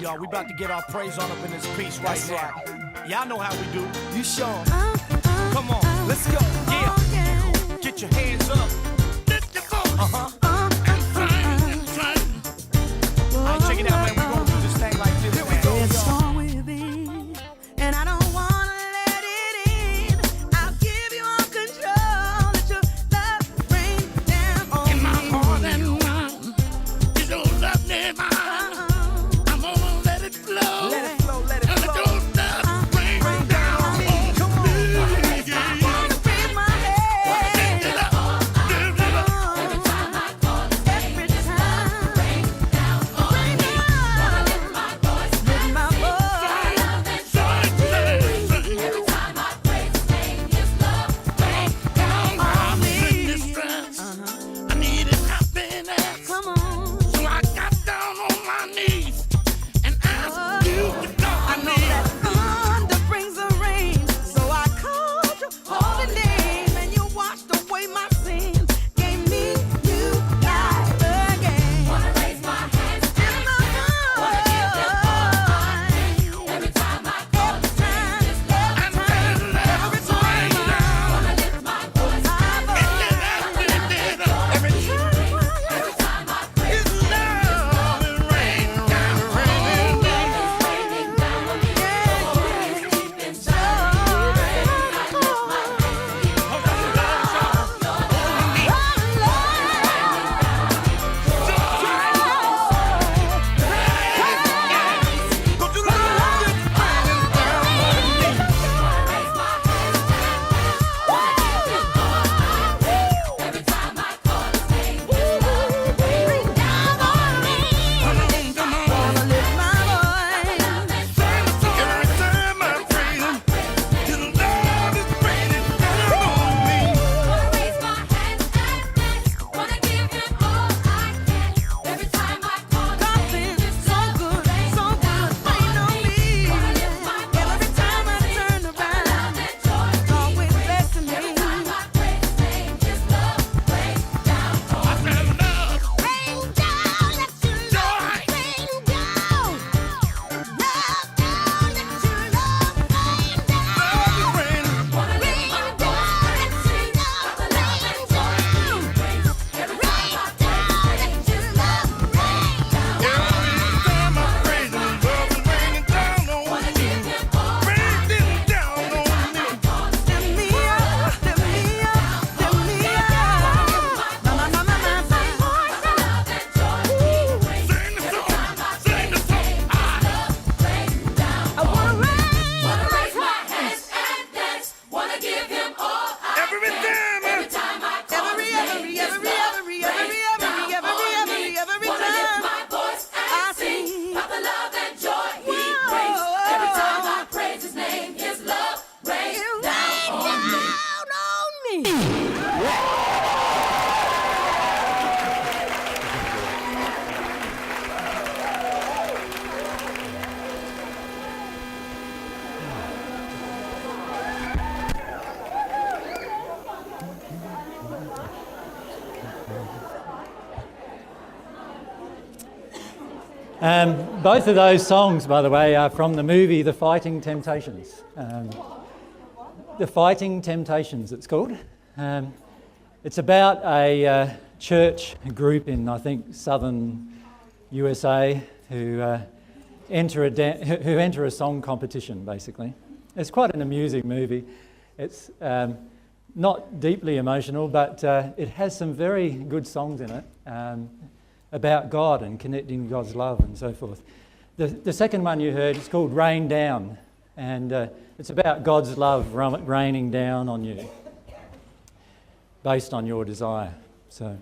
y'all. We about to get our praise on up in this piece right now. Y'all know how we do. You show 'em. Come on, let's go. Yeah. Get your hands up. Uh-huh. All right, check it out, man. We're gonna do this thing like this. Here we go, y'all. And I don't wanna let it in. I'll give you all control. Let your love rain down on in my me. heart and mind. You don't love me, mine. I'm gonna let it flow. Let it flow, let it And let flow. your love rain down on me. Come on. I wanna raise my head. Lift it up. Lift it up. Every time I call his name, every time rain down on me. Wanna lift my voice, lift my voice. Every time I praise his name, his love rain down on I'm in me. distress. I needed happiness. Come on. So I got down on my knees and asked you to I come know me. that thunder brings the rain, so I called your holy name, and you washed away my sins, gave me new life again. Wanna raise my hands and my voice. Wanna give him all I need. Every time I call his name, his love And rain. let it Every rain time I down. wanna lift my voice, Every time I every time I praise his love is rain down, raining down. raining down on me. Deep inside, every time I call his name, his love rain down on me. Wanna lift my voice. Every time I praise him, his love is raining down on me. Wanna raise my hands and dance. Wanna give him all I can. Every time I call his name, his love rain on me. Wanna lift my voice. Every time I turn around, it's always blessing me. Every time I praise his name, his love rain down on me. I said love, Rain down, let your love rain down. Love down, let your love rain down. love is raining. Wanna rain down, let your love rain down. Rain down, let your love rain down. Every time I praise him, love is raining down on Wanna me. give him all Raining down on me. Lift me up, lift me up, lift me up. My voice, love and joy. Sing the song, sing the song. I wanna raise my hands and dance. Wanna give him all I Every time Every time I call his name, his love every wanna lift my voice and sing about the love and joy he brings. Every time I praise his name, his love rains down on me. Both of those songs, by the way, are from the movie The Fighting Temptations. The Fighting Temptations, it's called. It's about a church group in, I think, southern USA who enter a song competition, basically. It's quite an amusing movie. It's not deeply emotional, but it has some very good songs in it. About God and connecting God's love and so forth. The second one you heard is called Rain Down, and it's about God's love raining down on you based on your desire. So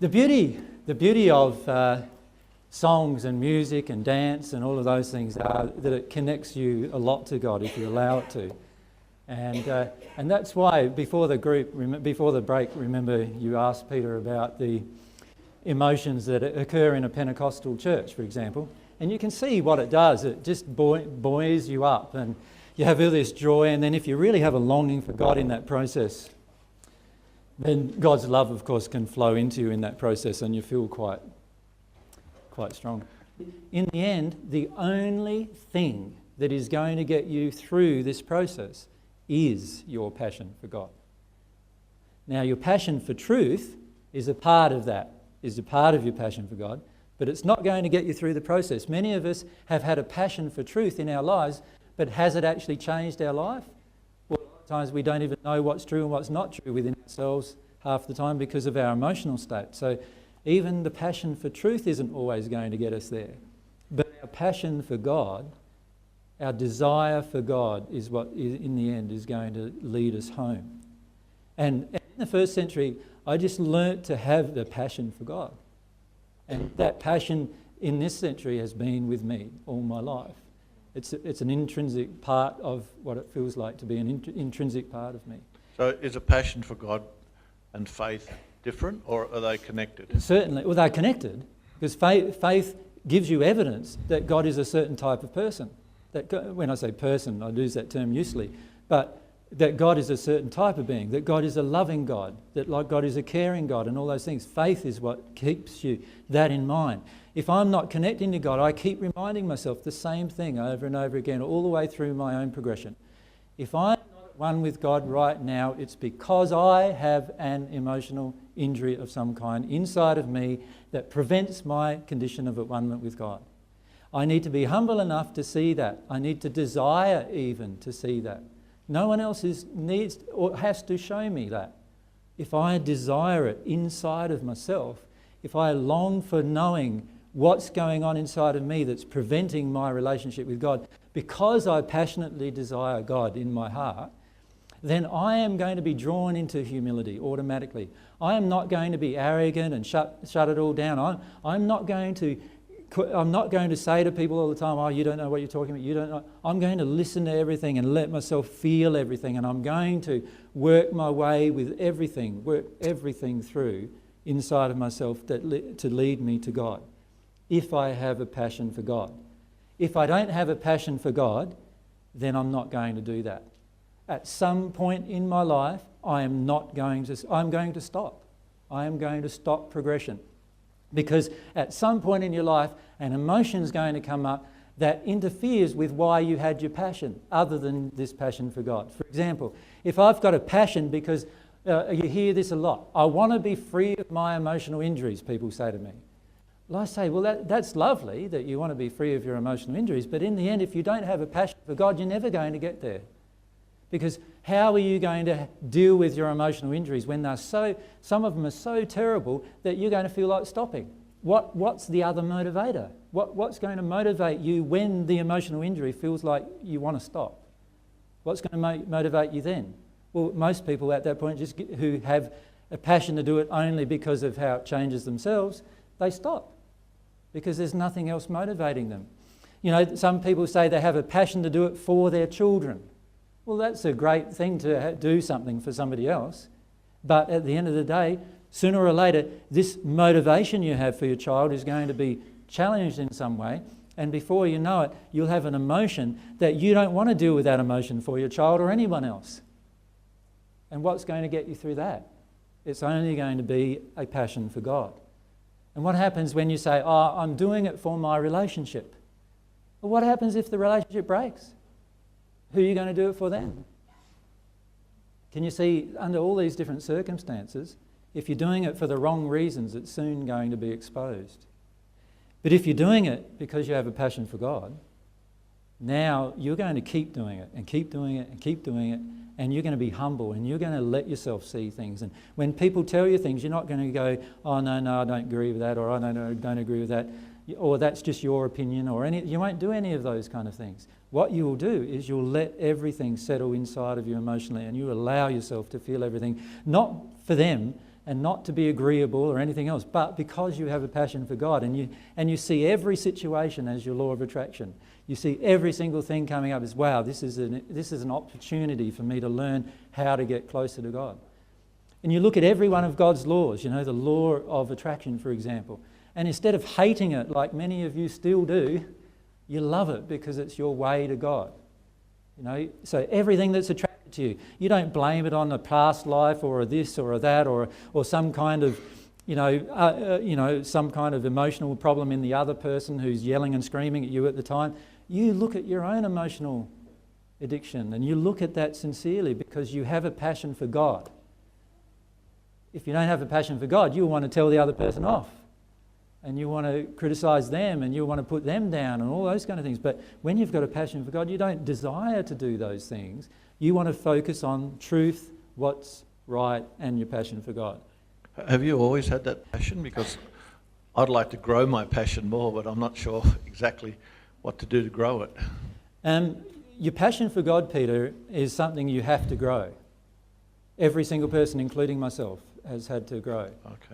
the beauty of songs and music and dance and all of those things are that it connects you a lot to God if you allow it to. And that's why before the break, remember you asked Peter about the emotions that occur in a Pentecostal church, for example. And you can see what it does. It just buoys you up and you have all this joy. And then if you really have a longing for God in that process, then God's love, of course, can flow into you in that process and you feel quite strong. in the end, the only thing that is going to get you through this process is your passion for God. Now, your passion for truth is a part of that, is a part of your passion for God, but it's not going to get you through the process. Many of us have had a passion for truth in our lives, but has it actually changed our life? Well, a lot of times we don't even know what's true and what's not true within ourselves half the time because of our emotional state. So even the passion for truth isn't always going to get us there. But our passion for God, our desire for God, is what in the end is going to lead us home. And in the first century, I just learnt to have the passion for God. And that passion in this century has been with me all my life. It's an intrinsic part of what it feels like to be an intrinsic part of me. So is a passion for God and faith different, or are they connected? Certainly. Well, they're connected, because faith gives you evidence that God is a certain type of person. When I say person, I use that term loosely, but that God is a certain type of being, that God is a loving God, that like God is a caring God, and all those things. Faith is what keeps you that in mind. If I'm not connecting to God, I keep reminding myself the same thing over and over again, all the way through my own progression. If I'm not at one with God right now, it's because I have an emotional injury of some kind inside of me that prevents my condition of at one with God. I need to be humble enough to see that. I need to desire even to see that. No one else needs or has to show me that. If I desire it inside of myself, if I long for knowing what's going on inside of me that's preventing my relationship with God, because I passionately desire God in my heart, then I am going to be drawn into humility automatically. I am not going to be arrogant and shut it all down. I'm not going to say to people all the time, oh, you don't know what you're talking about, you don't know. I'm going to listen to everything and let myself feel everything, and I'm going to work my way with everything, work everything through inside of myself to lead me to God, if I have a passion for God. If I don't have a passion for God, then I'm not going to do that. At some point in my life, I'm going to stop. I am going to stop progression. Because at some point in your life, an emotion is going to come up that interferes with why you had your passion, other than this passion for God. For example, if I've got a passion because you hear this a lot, I want to be free of my emotional injuries, people say to me. Well, I say, well, that's lovely that you want to be free of your emotional injuries, but in the end, if you don't have a passion for God, you're never going to get there. Because how are you going to deal with your emotional injuries when some of them are so terrible that you're going to feel like stopping? What's the other motivator? What's going to motivate you when the emotional injury feels like you want to stop? What's going to motivate you then? Well, most people at that point, who have a passion to do it only because of how it changes themselves, they stop because there's nothing else motivating them. You know, some people say they have a passion to do it for their children. Well, that's a great thing to do something for somebody else. But at the end of the day, sooner or later, this motivation you have for your child is going to be challenged in some way. And before you know it, you'll have an emotion that you don't want to deal with that emotion for your child or anyone else. And what's going to get you through that? It's only going to be a passion for God. And what happens when you say, oh, I'm doing it for my relationship? Well, what happens if the relationship breaks? Who are you going to do it for then? Can you see, under all these different circumstances, if you're doing it for the wrong reasons, it's soon going to be exposed. But if you're doing it because you have a passion for God, now you're going to keep doing it and keep doing it and keep doing it, and you're going to be humble and you're going to let yourself see things. And when people tell you things, you're not going to go, oh, no, I don't agree with that, or I don't agree with that, or that's just your opinion, or you won't do any of those kind of things. What you will do is you'll let everything settle inside of you emotionally, and you allow yourself to feel everything, not for them and not to be agreeable or anything else, but because you have a passion for God, and you see every situation as your law of attraction. You see every single thing coming up as, wow, this is an opportunity for me to learn how to get closer to God. And you look at every one of God's laws, you know, the law of attraction, for example, and instead of hating it like many of you still do, you love it because it's your way to God. You know, so everything that's attracted to you, you don't blame it on a past life or a this or a that or some kind of some kind of emotional problem in the other person who's yelling and screaming at you at the time. You look at your own emotional addiction and you look at that sincerely because you have a passion for God. If you don't have a passion for God, you'll want to tell the other person off and you want to criticise them and you want to put them down and all those kind of things. But when you've got a passion for God, you don't desire to do those things. You want to focus on truth, what's right, and your passion for God. Have you always had that passion? Because I'd like to grow my passion more, but I'm not sure exactly what to do to grow it. Your passion for God, Peter, is something you have to grow. Every single person, including myself, has had to grow. Okay.